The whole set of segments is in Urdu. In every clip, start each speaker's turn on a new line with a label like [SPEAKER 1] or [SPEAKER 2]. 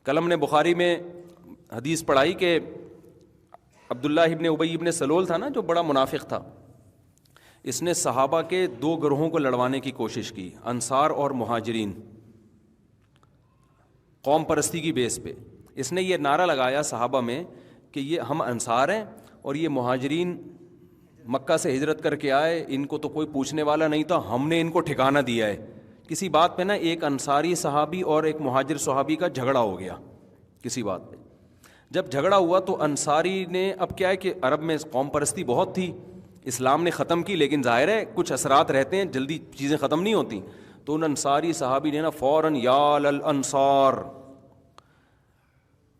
[SPEAKER 1] کل ہم نے بخاری میں حدیث پڑھائی کہ عبداللہ ابن ابی ابن سلول تھا نا، جو بڑا منافق تھا، اس نے صحابہ کے دو گروہوں کو لڑوانے کی کوشش کی، انصار اور مہاجرین، قوم پرستی کی بیس پہ۔ اس نے یہ نعرہ لگایا صحابہ میں کہ یہ ہم انصار ہیں اور یہ مہاجرین مکہ سے ہجرت کر کے آئے، ان کو تو کوئی پوچھنے والا نہیں تھا، ہم نے ان کو ٹھکانہ دیا ہے۔ کسی بات پہ نا ایک انصاری صحابی اور ایک مہاجر صحابی کا جھگڑا ہو گیا کسی بات پہ۔ جب جھگڑا ہوا تو انصاری نے، اب کیا ہے کہ عرب میں قوم پرستی بہت تھی، اسلام نے ختم کی، لیکن ظاہر ہے کچھ اثرات رہتے ہیں، جلدی چیزیں ختم نہیں ہوتی، تو ان انصاری صحابی نے نا فوراً یا للانصار،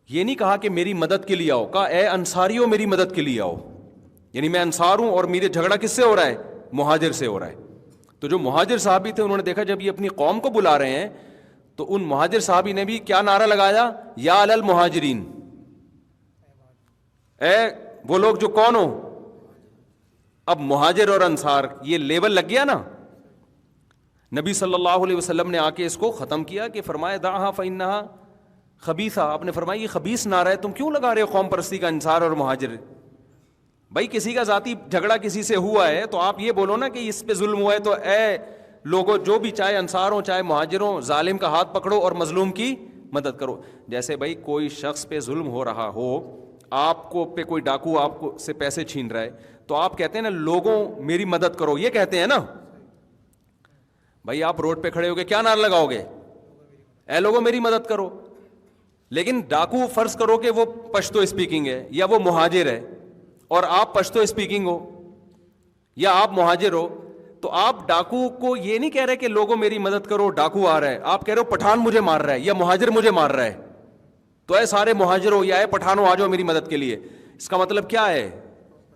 [SPEAKER 1] یہ نہیں کہا کہ میری مدد کے لیے آؤ، کہا اے انصاریوں میری مدد کے لیے آؤ، یعنی میں انصار ہوں اور میرے جھگڑا کس سے ہو رہا ہے؟ مہاجر سے ہو رہا ہے۔ تو جو مہاجر صحابی تھے انہوں نے دیکھا جب یہ اپنی قوم کو بلا رہے ہیں تو ان مہاجر صحابی نے بھی کیا نعرہ لگایا؟ یا للمہاجرین، اے وہ لوگ جو کون ہو؟ اب مہاجر اور انصار، یہ لیبل لگ گیا نا۔ نبی صلی اللہ علیہ وسلم نے آ کے اس کو ختم کیا کہ فرمایا دعھا فانھا خبیثہ، آپ نے فرمایا یہ خبیث نعرہ ہے، تم کیوں لگا رہے ہو قوم پرستی کا انصار اور مہاجر؟ بھائی کسی کا ذاتی جھگڑا کسی سے ہوا ہے تو آپ یہ بولو نا کہ اس پہ ظلم ہوا ہے، تو اے لوگوں جو بھی چاہے انصار ہوں چاہے مہاجر ہوں، ظالم کا ہاتھ پکڑو اور مظلوم کی مدد کرو۔ جیسے بھائی کوئی شخص پہ ظلم ہو رہا ہو، آپ کو پہ کوئی ڈاکو آپ کو سے پیسے چھین رہا ہے، تو آپ کہتے ہیں نا لوگوں میری مدد کرو، یہ کہتے ہیں نا۔ بھائی آپ روڈ پہ کھڑے ہو کے کیا نعرہ لگاؤ گے؟ اے لوگوں میری مدد کرو۔ لیکن ڈاکو فرض کرو کہ وہ پشتو اسپیکنگ ہے یا وہ مہاجر ہے اور آپ پشتو اسپیکنگ ہو یا آپ مہاجر ہو، تو آپ ڈاکو کو یہ نہیں کہہ رہے کہ لوگوں میری مدد کرو ڈاکو آ رہا ہے، آپ کہہ رہے ہو پٹھان مجھے مار رہا ہے یا مہاجر مجھے مار رہا ہے، تو اے سارے مہاجر ہو یا اے پٹھانوں آ جاؤ میری مدد کے لیے۔ اس کا مطلب کیا ہے؟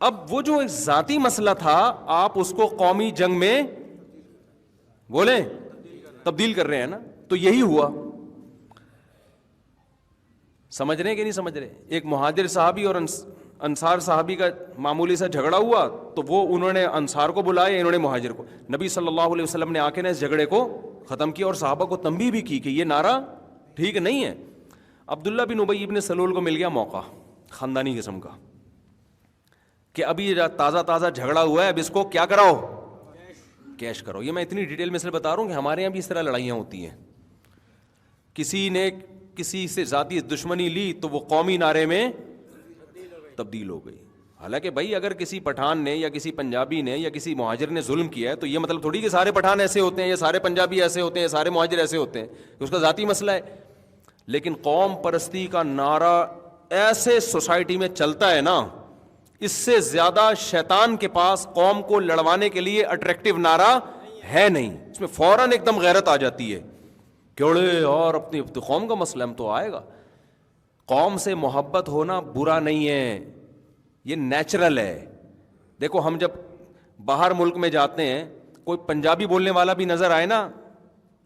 [SPEAKER 1] اب وہ جو ذاتی مسئلہ تھا آپ اس کو قومی جنگ میں بولیں تبدیل کر رہے ہیں نا، تو یہی ہوا۔ سمجھ رہے ہیں کہ نہیں سمجھ رہے؟ ایک مہاجر صحابی اور انصار صحابی کا معمولی سا جھگڑا ہوا تو وہ انہوں نے انصار کو بلایا، انہوں نے مہاجر کو۔ نبی صلی اللہ علیہ وسلم نے آ کے نا اس جھگڑے کو ختم کیا اور صحابہ کو تنبیہ بھی کی کہ یہ نعرہ ٹھیک نہیں ہے۔ عبداللہ بن ابی ابن سلول کو مل گیا موقع خاندانی قسم کا کہ ابھی تازہ تازہ جھگڑا ہوا ہے، اب اس کو کیا کراؤ؟ کیش کرو۔ یہ میں اتنی ڈیٹیل میں سے بتا رہا ہوں کہ ہمارے یہاں بھی اس طرح لڑائیاں ہوتی ہیں، کسی نے کسی سے ذاتی دشمنی لی تو وہ قومی نعرے میں تبدیل ہو گئی۔ حالانکہ بھائی اگر کسی پٹھان نے یا کسی پنجابی نے یا کسی مہاجر نے ظلم کیا ہے تو یہ مطلب تھوڑی کہ سارے پٹھان ایسے ہوتے ہیں یا سارے پنجابی ایسے ہوتے ہیں، سارے مہاجر ایسے ہوتے ہیں، اس کا ذاتی مسئلہ ہے۔ لیکن قوم پرستی کا نعرہ ایسے سوسائٹی میں چلتا ہے نا، اس سے زیادہ شیطان کے پاس قوم کو لڑوانے کے لیے اٹریکٹیو نعرہ ہے نہیں۔ اس میں فوراً ایک دم غیرت آ جاتی ہے، کیڑے اور اپنی قوم کا مسئلہ ہم تو آئے گا۔ قوم سے محبت ہونا برا نہیں ہے، یہ نیچرل ہے۔ دیکھو ہم جب باہر ملک میں جاتے ہیں، کوئی پنجابی بولنے والا بھی نظر آئے نا،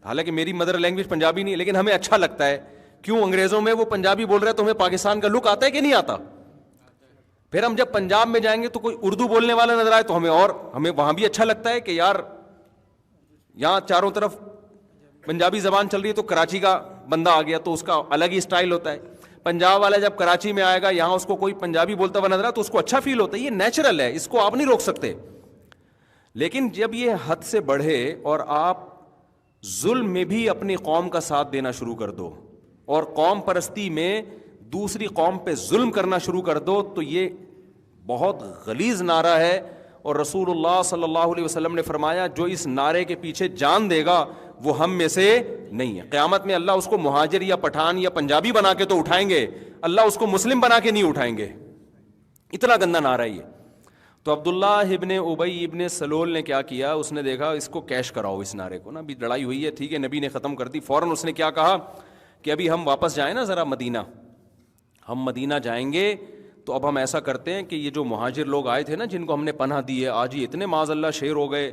[SPEAKER 1] حالانکہ میری مدر لینگویج پنجابی نہیں ہے لیکن ہمیں اچھا لگتا ہے، کیوں؟ انگریزوں میں وہ پنجابی بول رہے ہیں تو ہمیں پاکستان کا لک آتا ہے کہ نہیں آتا؟ پھر ہم جب پنجاب میں جائیں گے تو کوئی اردو بولنے والا نظر آئے تو ہمیں وہاں بھی اچھا لگتا ہے کہ یار یہاں چاروں طرف پنجابی زبان چل رہی ہے، تو کراچی کا بندہ آ گیا تو اس کا الگ ہی سٹائل ہوتا ہے۔ پنجاب والا جب کراچی میں آئے گا، یہاں اس کو کوئی پنجابی بولتا ہوا نظر آئے تو اس کو اچھا فیل ہوتا ہے، یہ نیچرل ہے، اس کو آپ نہیں روک سکتے۔ لیکن جب یہ حد سے بڑھے اور آپ ظلم میں بھی اپنی قوم کا ساتھ دینا شروع کر دو اور قوم پرستی میں دوسری قوم پہ ظلم کرنا شروع کر دو، تو یہ بہت غلیظ نعرہ ہے۔ اور رسول اللہ صلی اللہ علیہ وسلم نے فرمایا جو اس نعرے کے پیچھے جان دے گا وہ ہم میں سے نہیں ہے۔ قیامت میں اللہ اس کو مہاجر یا پٹھان یا پنجابی بنا کے تو اٹھائیں گے، اللہ اس کو مسلم بنا کے نہیں اٹھائیں گے، اتنا گندا نعرہ ہے یہ۔ تو عبداللہ ابن ابی ابن سلول نے کیا کیا؟ اس نے دیکھا اس کو کیش کراؤ، اس نعرے کو نا، ابھی لڑائی ہوئی ہے ٹھیک ہے، نبی نے ختم کر دی۔ فوراً اس نے کیا کہا کہ ابھی ہم واپس جائیں نا ذرا مدینہ، ہم مدینہ جائیں گے تو اب ہم ایسا کرتے ہیں کہ یہ جو مہاجر لوگ آئے تھے نا جن کو ہم نے پناہ دی ہے، آج یہ اتنے معاذ اللہ شیر ہو گئے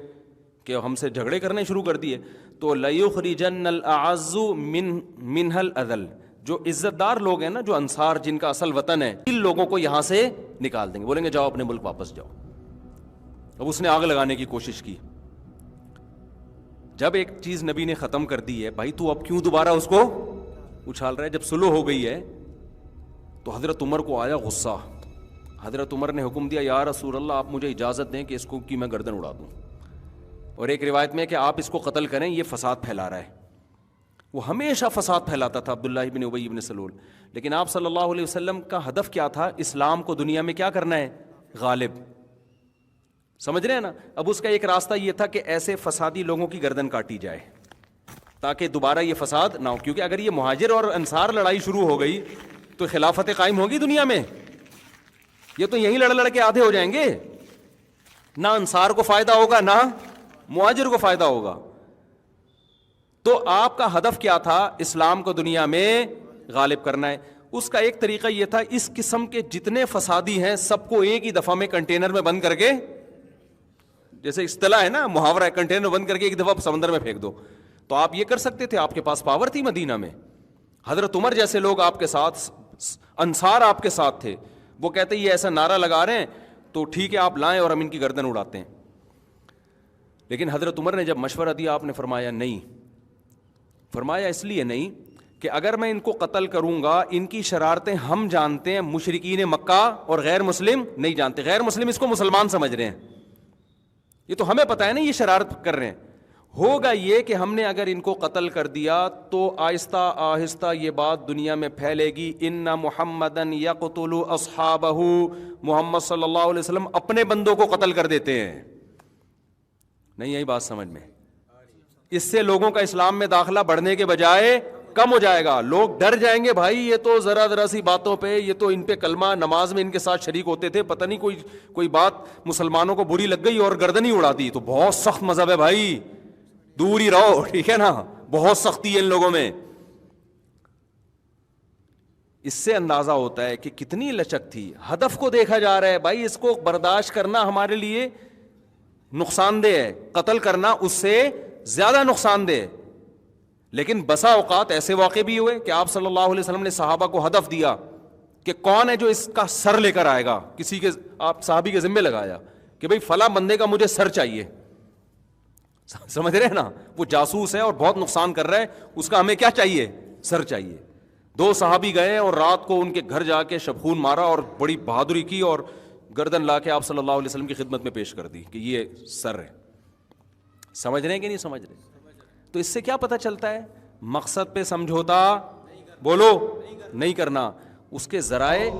[SPEAKER 1] کہ ہم سے جھگڑے کرنے شروع کر دیے، تو لَيُخْرِجَنَّ الْأَعَزُّ مِنْهَا الْأَذَلَّ، جو عزت دار لوگ ہیں نا، جو انصار جن کا اصل وطن ہے، ان لوگوں کو یہاں سے نکال دیں گے، بولیں گے جاؤ اپنے ملک واپس جاؤ۔ اب اس نے آگ لگانے کی کوشش کی۔ جب ایک چیز نبی نے ختم کر دی ہے، بھائی تو اب کیوں دوبارہ اس کو اچھال رہا ہے. جب صلح ہو گئی ہے تو حضرت عمر کو آیا غصہ. حضرت عمر نے حکم دیا یا رسول اللہ آپ مجھے اجازت دیں کہ اس کو کی میں گردن اڑا دوں, اور ایک روایت میں کہ آپ اس کو قتل کریں, یہ فساد پھیلا رہا ہے. وہ ہمیشہ فساد پھیلاتا تھا عبداللہ ابن ابی ابن سلول. لیکن آپ صلی اللہ علیہ وسلم کا ہدف کیا تھا؟ اسلام کو دنیا میں کیا کرنا ہے؟ غالب. سمجھ رہے ہیں نا. اب اس کا ایک راستہ یہ تھا کہ ایسے فسادی لوگوں کی گردن کاٹی جائے تاکہ دوبارہ یہ فساد نہ ہو, کیونکہ اگر یہ مہاجر اور انصار لڑائی شروع ہو گئی تو خلافت قائم ہوگی دنیا میں. یہ تو یہیں لڑ کے آدھے ہو جائیں گے, نہ انصار کو فائدہ ہوگا نہ مہاجر کو فائدہ ہوگا. تو آپ کا ہدف کیا تھا؟ اسلام کو دنیا میں غالب کرنا ہے. اس کا ایک طریقہ یہ تھا اس قسم کے جتنے فسادی ہیں سب کو ایک ہی دفعہ میں کنٹینر میں بند کر کے, جیسے اصطلاح ہے نا, محاورہ ہے, کنٹینر بند کر کے ایک دفعہ سمندر میں پھینک دو. تو آپ یہ کر سکتے تھے, آپ کے پاس پاور تھی مدینہ میں. حضرت عمر جیسے لوگ آپ کے ساتھ, انصار آپ کے ساتھ تھے, وہ کہتے یہ ایسا نعرہ لگا رہے ہیں تو ٹھیک ہے آپ لائیں اور ہم ان کی گردن اڑاتے ہیں. لیکن حضرت عمر نے جب مشورہ دیا آپ نے فرمایا نہیں. فرمایا اس لیے نہیں کہ اگر میں ان کو قتل کروں گا, ان کی شرارتیں ہم جانتے ہیں, مشرکین مکہ اور غیر مسلم نہیں جانتے. غیر مسلم اس کو مسلمان سمجھ رہے ہیں, یہ تو ہمیں پتہ ہے نا یہ شرارت کر رہے ہیں. ہوگا یہ کہ ہم نے اگر ان کو قتل کر دیا تو آہستہ آہستہ یہ بات دنیا میں پھیلے گی, ان محمدن یقتل اصحابہ, محمد صلی اللہ علیہ وسلم اپنے بندوں کو قتل کر دیتے ہیں. نہیں یہی بات سمجھ میں. اس سے لوگوں کا اسلام میں داخلہ بڑھنے کے بجائے کم ہو جائے گا. لوگ ڈر جائیں گے, بھائی یہ تو ذرا سی باتوں پہ, یہ تو ان پہ کلمہ نماز میں ان کے ساتھ شریک ہوتے تھے, پتہ نہیں کوئی بات مسلمانوں کو بری لگ گئی اور گردن ہی اڑا دی, تو بہت سخت مذہب ہے بھائی, دور ہی رہو, ٹھیک ہے نا, بہت سختی ہے ان لوگوں میں. اس سے اندازہ ہوتا ہے کہ کتنی لچک تھی. ہدف کو دیکھا جا رہا ہے بھائی, اس کو برداشت کرنا ہمارے لیے نقصان دہ ہے, قتل کرنا اس سے زیادہ نقصان دہ. لیکن بسا اوقات ایسے واقع بھی ہوئے کہ آپ صلی اللہ علیہ وسلم نے صحابہ کو ہدف دیا کہ کون ہے جو اس کا سر لے کر آئے گا. کسی کے آپ صحابی کے ذمہ لگایا کہ بھئی فلاں بندے کا مجھے سر چاہیے. سمجھ رہے ہیں نا, وہ جاسوس ہے اور بہت نقصان کر رہا ہے, اس کا ہمیں کیا چاہیے؟ سر چاہیے. 2 صحابی گئے اور رات کو ان کے گھر جا کے شبخون مارا اور بڑی بہادری کی اور گردن لا کے آپ صلی اللہ علیہ وسلم کی خدمت میں پیش کر دی کہ یہ سر ہے. سمجھ رہے ہیں کہ نہیں سمجھ رہے؟ تو اس سے کیا پتہ چلتا ہے؟ مقصد پہ سمجھوتا بولو نہیں کرنا. اس کے ذرائع